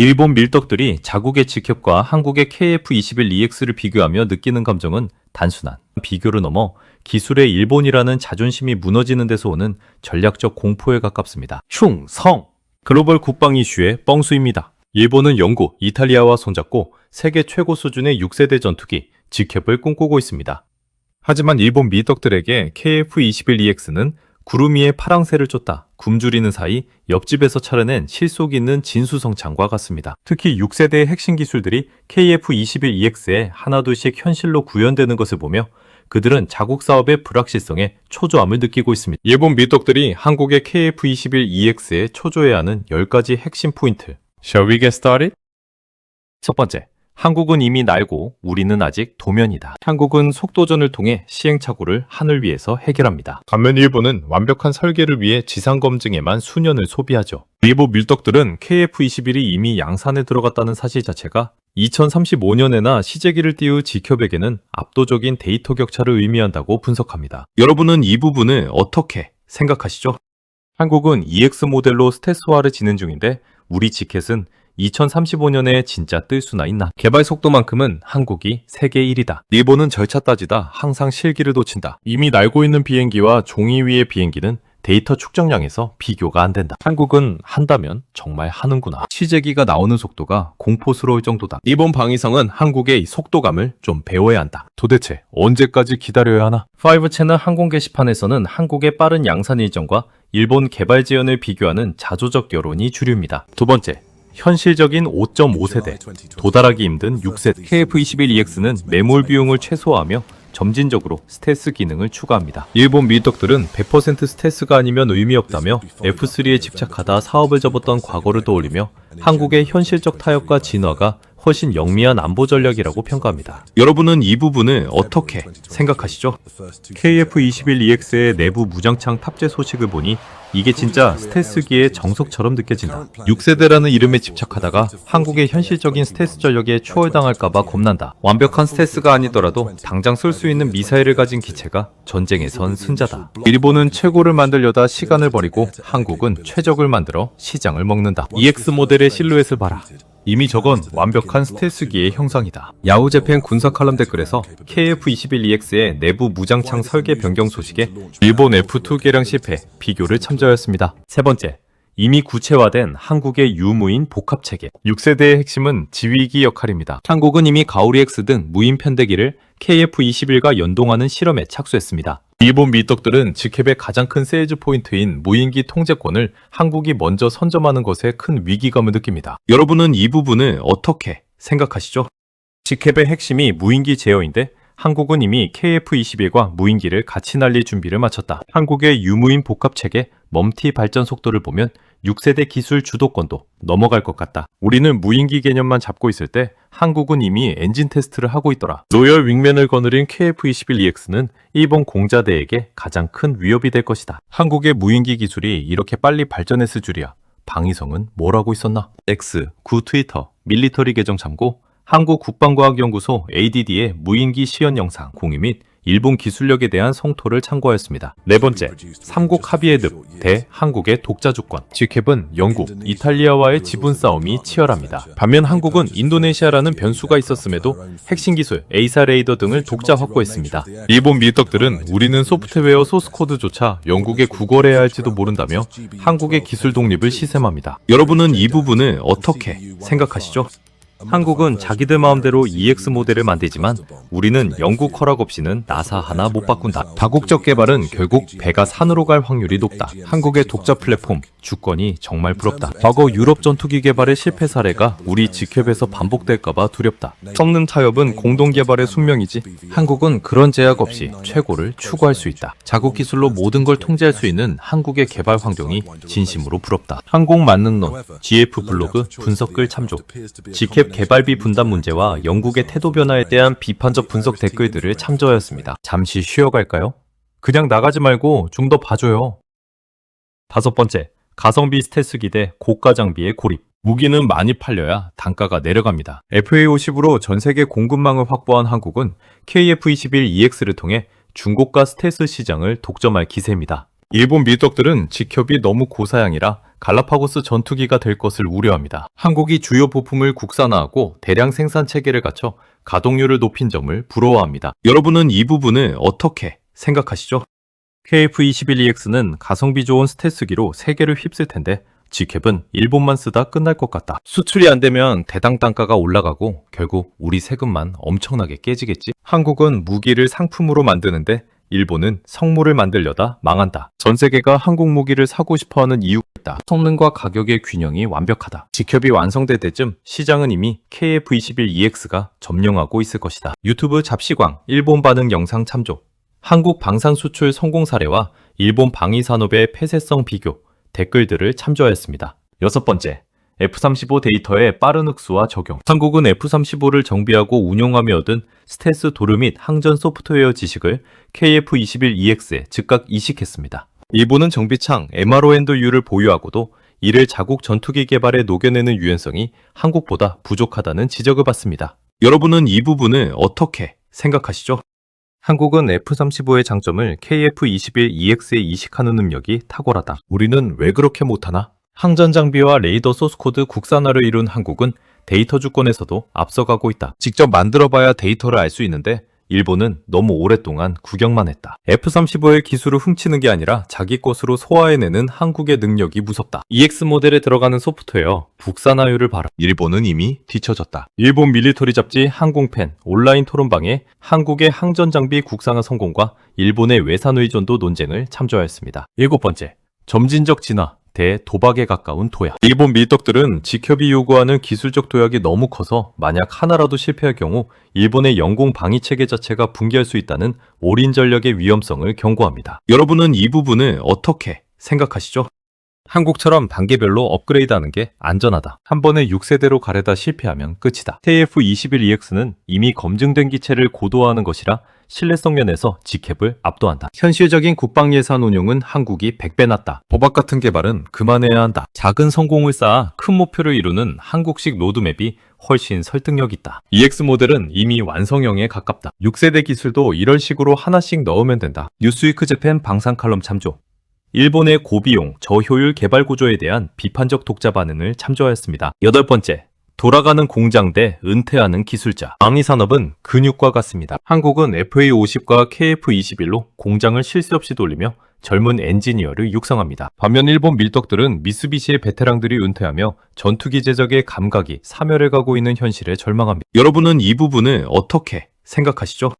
일본 밀떡들이 자국의 직협과 한국의 KF-21EX를 비교하며 느끼는 감정은 단순한 비교를 넘어 기술의 일본이라는 자존심이 무너지는 데서 오는 전략적 공포에 가깝습니다. 충성! 글로벌 국방 이슈의 뻥수입니다. 일본은 영국, 이탈리아와 손잡고 세계 최고 수준의 6세대 전투기, 직협을 꿈꾸고 있습니다. 하지만 일본 밀떡들에게 KF-21EX는 구름 위에 파랑새를 쫓다 굶주리는 사이 옆집에서 차려낸 실속 있는 진수성찬과 같습니다. 특히 6세대의 핵심 기술들이 KF-21EX에 하나둘씩 현실로 구현되는 것을 보며 그들은 자국 사업의 불확실성에 초조함을 느끼고 있습니다. 일본 밀떡들이 한국의 KF-21EX에 초조해야 하는 10가지 핵심 포인트. Shall we get started? 첫 번째, 한국은 이미 날고 우리는 아직 도면이다. 한국은 속도전을 통해 시행착오를 하늘 위에서 해결합니다. 반면 일본은 완벽한 설계를 위해 지상검증에만 수년을 소비하죠. 일본 밀떡들은 KF-21이 이미 양산에 들어갔다는 사실 자체가 2035년에나 시제기를 띄울 직협에게는 압도적인 데이터 격차를 의미한다고 분석합니다. 여러분은 이 부분을 어떻게 생각하시죠? 한국은 EX 모델로 스텔스화를 진행 중인데 우리 직켓은 2035년에 진짜 뜰 수나 있나? 개발 속도만큼은 한국이 세계 1위다. 일본은 절차 따지다 항상 실기를 놓친다. 이미 날고 있는 비행기와 종이 위의 비행기는 데이터 축적량에서 비교가 안 된다. 한국은 한다면 정말 하는구나. 시제기가 나오는 속도가 공포스러울 정도다. 일본 방위성은 한국의 속도감을 좀 배워야 한다. 도대체 언제까지 기다려야 하나? 5채널 항공 게시판에서는 한국의 빠른 양산 일정과 일본 개발 지연을 비교하는 자조적 여론이 주류입니다. 두 번째, 현실적인 5.5세대, 도달하기 힘든 6세대 KF-21EX는 매몰 비용을 최소화하며 점진적으로 스텔스 기능을 추가합니다. 일본 밀떡들은 100% 스텔스가 아니면 의미 없다며 F3에 집착하다 사업을 접었던 과거를 떠올리며 한국의 현실적 타협과 진화가 훨씬 영미한 안보 전략이라고 평가합니다. 여러분은 이 부분을 어떻게 생각하시죠? KF-21EX의 내부 무장창 탑재 소식을 보니 이게 진짜 스텔스기의 정석처럼 느껴진다. 6세대라는 이름에 집착하다가 한국의 현실적인 스텔스 전력에 추월당할까봐 겁난다. 완벽한 스텔스가 아니더라도 당장 쏠 수 있는 미사일을 가진 기체가 전쟁에선 승자다. 일본은 최고를 만들려다 시간을 버리고 한국은 최적을 만들어 시장을 먹는다. EX 모델의 실루엣을 봐라. 이미 저건 완벽한 스텔스기의 형상이다. 야후재팬 군사 칼럼 댓글에서 KF-21EX의 내부 무장창 설계 변경 소식에 일본 F2 개량 실패, 비교를 참조하였습니다. 세 번째, 이미 구체화된 한국의 유무인 복합체계. 6세대의 핵심은 지휘기 역할입니다. 한국은 이미 가오리-X 등 무인 편대기를 KF-21과 연동하는 실험에 착수했습니다. 일본 밀떡들은 직협의 가장 큰 세일즈 포인트인 무인기 통제권을 한국이 먼저 선점하는 것에 큰 위기감을 느낍니다. 여러분은 이 부분을 어떻게 생각하시죠? 직협의 핵심이 무인기 제어인데 한국은 이미 KF-21과 무인기를 같이 날릴 준비를 마쳤다. 한국의 유무인 복합체계 멈티 발전 속도를 보면 6세대 기술 주도권도 넘어갈 것 같다. 우리는 무인기 개념만 잡고 있을 때 한국은 이미 엔진 테스트를 하고 있더라. 로열 윙맨을 거느린 KF-21EX는 일본 공자대에게 가장 큰 위협이 될 것이다. 한국의 무인기 기술이 이렇게 빨리 발전했을 줄이야. 방위성은 뭘 하고 있었나? X, 구 트위터, 밀리터리 계정 참고, 한국국방과학연구소 ADD의 무인기 시연 영상 공유 및 일본 기술력에 대한 성토를 참고하였습니다. 네 번째, 삼국 합의의 늪 대 한국의 독자주권. 직협은 영국, 이탈리아와의 지분 싸움이 치열합니다. 반면 한국은 인도네시아라는 변수가 있었음에도 핵심 기술 에이사 레이더 등을 독자 확보했습니다. 일본 밀떡들은 우리는 소프트웨어 소스코드조차 영국에 구걸해야 할지도 모른다며 한국의 기술 독립을 시샘합니다. 여러분은 이 부분을 어떻게 생각하시죠? 한국은 자기들 마음대로 EX 모델을 만들지만 우리는 영국 허락 없이는 나사 하나 못 바꾼다. 다국적 개발은 결국 배가 산으로 갈 확률이 높다. 한국의 독자 플랫폼, 주권이 정말 부럽다. 과거 유럽 전투기 개발의 실패 사례가 우리 직협에서 반복될까봐 두렵다. 썩는 타협은 공동 개발의 숙명이지. 한국은 그런 제약 없이 최고를 추구할 수 있다. 자국 기술로 모든 걸 통제할 수 있는 한국의 개발 환경이 진심으로 부럽다. 항공 만능론, GF 블로그 분석글 참조. 직협 개발비 분담 문제와 영국의 태도 변화에 대한 비판적 분석 댓글들을 참조하였습니다. 잠시 쉬어갈까요? 그냥 나가지 말고 좀 더 봐줘요. 다섯 번째, 가성비 스텔스기 대 고가 장비의 고립. 무기는 많이 팔려야 단가가 내려갑니다. FA50으로 전 세계 공급망을 확보한 한국은 KF-21EX를 통해 중고가 스텔스 시장을 독점할 기세입니다. 일본 밀떡들은 직협이 너무 고사양이라 갈라파고스 전투기가 될 것을 우려합니다. 한국이 주요 부품을 국산화하고 대량 생산 체계를 갖춰 가동률을 높인 점을 부러워합니다. 여러분은 이 부분을 어떻게 생각하시죠? KF-21EX는 가성비 좋은 스텔스기로 세계를 휩쓸 텐데 G캡은 일본만 쓰다 끝날 것 같다. 수출이 안 되면 대당 단가가 올라가고 결국 우리 세금만 엄청나게 깨지겠지? 한국은 무기를 상품으로 만드는데 일본은 성물을 만들려다 망한다. 전 세계가 한국 무기를 사고 싶어하는 이유가 있다. 성능과 가격의 균형이 완벽하다. G캡이 완성될 때쯤 시장은 이미 KF-21EX가 점령하고 있을 것이다. 유튜브 잡시광 일본 반응 영상 참조, 한국 방산 수출 성공 사례와 일본 방위 산업의 폐쇄성 비교, 댓글들을 참조하였습니다. 6번째, F-35 데이터의 빠른 흡수와 적용. 한국은 F-35를 정비하고 운용하며 얻은 스텔스 도료 및 항전 소프트웨어 지식을 KF-21EX에 즉각 이식했습니다. 일본은 정비창 MRO&U를 보유하고도 이를 자국 전투기 개발에 녹여내는 유연성이 한국보다 부족하다는 지적을 받습니다. 여러분은 이 부분을 어떻게 생각하시죠? 한국은 F-35의 장점을 KF-21EX에 이식하는 능력이 탁월하다. 우리는 왜 그렇게 못하나? 항전 장비와 레이더 소스코드 국산화를 이룬 한국은 데이터 주권에서도 앞서가고 있다. 직접 만들어봐야 데이터를 알 수 있는데 일본은 너무 오랫동안 구경만 했다. F-35의 기술을 훔치는 게 아니라 자기 것으로 소화해내는 한국의 능력이 무섭다. EX 모델에 들어가는 소프트웨어 국산화율을 봐라. 일본은 이미 뒤처졌다. 일본 밀리터리 잡지 항공팬 온라인 토론방에 한국의 항전 장비 국산화 성공과 일본의 외산 의존도 논쟁을 참조하였습니다. 7번째, 점진적 진화 대 도박에 가까운 도약. 일본 밀떡들은 G캡이 요구하는 기술적 도약이 너무 커서 만약 하나라도 실패할 경우 일본의 영공 방위 체계 자체가 붕괴할 수 있다는 올인 전략의 위험성을 경고합니다. 여러분은 이 부분을 어떻게 생각하시죠? 한국처럼 단계별로 업그레이드하는 게 안전하다. 한 번에 6세대로 가려다 실패하면 끝이다. KF-21EX는 이미 검증된 기체를 고도화하는 것이라 신뢰성 면에서 G캡을 압도한다. 현실적인 국방 예산 운용은 한국이 100배 낮다. 도박 같은 개발은 그만해야 한다. 작은 성공을 쌓아 큰 목표를 이루는 한국식 로드맵이 훨씬 설득력 있다. EX 모델은 이미 완성형에 가깝다. 6세대 기술도 이런 식으로 하나씩 넣으면 된다. 뉴스위크 재팬 방산 칼럼 참조. 일본의 고비용, 저효율 개발 구조에 대한 비판적 독자 반응을 참조하였습니다. 8번째, 돌아가는 공장 대 은퇴하는 기술자. 방위 산업은 근육과 같습니다. 한국은 FA50과 KF21로 공장을 쉴 새 없이 돌리며 젊은 엔지니어를 육성합니다. 반면 일본 밀떡들은 미쓰비시의 베테랑들이 은퇴하며 전투기 제작에 감각이 사멸해가고 있는 현실에 절망합니다. 여러분은 이 부분을 어떻게 생각하시죠?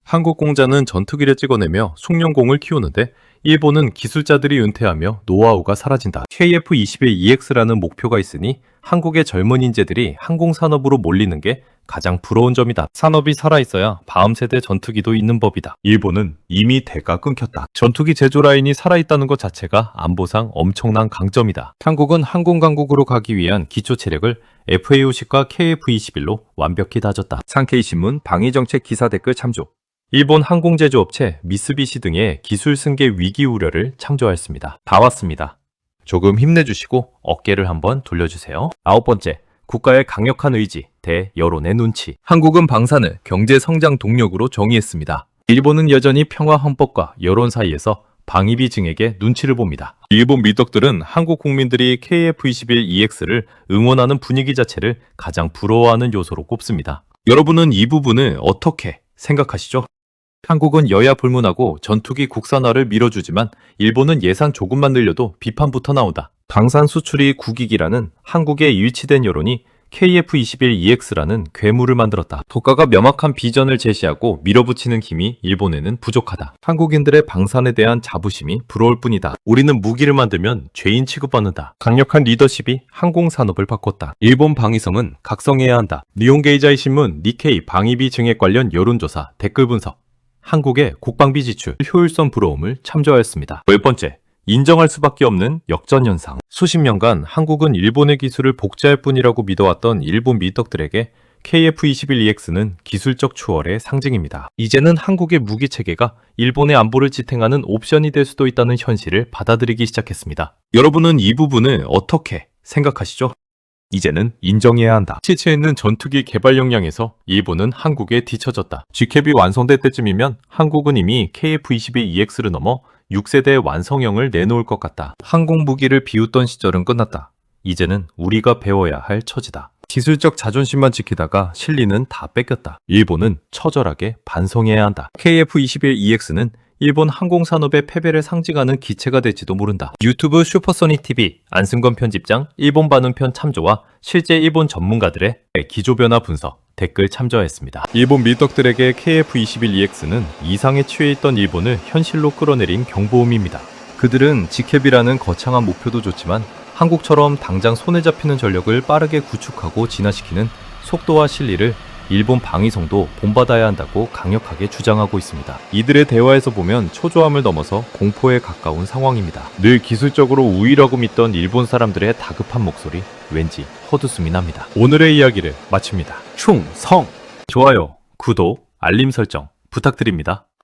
한국 공자는 전투기를 찍어내며 숙련공을 키우는데 일본은 기술자들이 은퇴하며 노하우가 사라진다. KF-21EX라는 목표가 있으니 한국의 젊은 인재들이 항공산업으로 몰리는 게 가장 부러운 점이다. 산업이 살아있어야 다음 세대 전투기도 있는 법이다. 일본은 이미 대가 끊겼다. 전투기 제조 라인이 살아있다는 것 자체가 안보상 엄청난 강점이다. 한국은 항공 강국으로 가기 위한 기초 체력을 FA50과 KF-21로 완벽히 다졌다. 상케이신문 방위정책 기사 댓글 참조. 일본 항공제조업체 미쓰비시 등의 기술 승계 위기 우려를 참조하였습니다. 다 왔습니다. 조금 힘내주시고 어깨를 한번 돌려주세요. 9번째, 국가의 강력한 의지 대 여론의 눈치. 한국은 방산을 경제 성장 동력으로 정의했습니다. 일본은 여전히 평화 헌법과 여론 사이에서 방위비 증액에 눈치를 봅니다. 일본 밀떡들은 한국 국민들이 KF-21EX를 응원하는 분위기 자체를 가장 부러워하는 요소로 꼽습니다. 여러분은 이 부분을 어떻게 생각하시죠? 한국은 여야 불문하고 전투기 국산화를 밀어주지만 일본은 예산 조금만 늘려도 비판부터 나온다. 방산 수출이 국익이라는 한국의 일치된 여론이 KF-21EX라는 괴물을 만들었다. 독가가 명확한 비전을 제시하고 밀어붙이는 힘이 일본에는 부족하다. 한국인들의 방산에 대한 자부심이 부러울 뿐이다. 우리는 무기를 만들면 죄인 취급받는다. 강력한 리더십이 항공산업을 바꿨다. 일본 방위성은 각성해야 한다. 니혼게이자이 신문 니케이 방위비 증액 관련 여론조사 댓글 분석. 한국의 국방비 지출 효율성 부러움을 참조하였습니다. 10번째, 인정할 수밖에 없는 역전현상. 수십 년간 한국은 일본의 기술을 복제할 뿐이라고 믿어왔던 일본 밀떡들에게 KF-21EX는 기술적 추월의 상징입니다. 이제는 한국의 무기체계가 일본의 안보를 지탱하는 옵션이 될 수도 있다는 현실을 받아들이기 시작했습니다. 여러분은 이 부분을 어떻게 생각하시죠? 이제는 인정해야 한다. 치치에 있는 전투기 개발 역량에서 일본은 한국에 뒤처졌다. GCAP이 완성될 때쯤이면 한국은 이미 KF-21EX를 넘어 6세대 완성형을 내놓을 것 같다. 항공무기를 비웃던 시절은 끝났다. 이제는 우리가 배워야 할 처지다. 기술적 자존심만 지키다가 실리는 다 뺏겼다. 일본은 처절하게 반성해야 한다. KF-21EX는 일본 항공산업의 패배를 상징하는 기체가 될지도 모른다. 유튜브 슈퍼소닉TV 안승권 편집장 일본 반응편 참조와 실제 일본 전문가들의 기조변화 분석, 댓글 참조했습니다. 일본 밀떡들에게 KF-21EX는 이상에 취해 있던 일본을 현실로 끌어내린 경보음입니다. 그들은 GCAP이라는 거창한 목표도 좋지만 한국처럼 당장 손에 잡히는 전력을 빠르게 구축하고 진화시키는 속도와 실리를 일본 방위성도 본받아야 한다고 강력하게 주장하고 있습니다. 이들의 대화에서 보면 초조함을 넘어서 공포에 가까운 상황입니다. 늘 기술적으로 우위라고 믿던 일본 사람들의 다급한 목소리, 왠지 헛웃음이 납니다. 오늘의 이야기를 마칩니다. 충성! 좋아요, 구독, 알림 설정 부탁드립니다.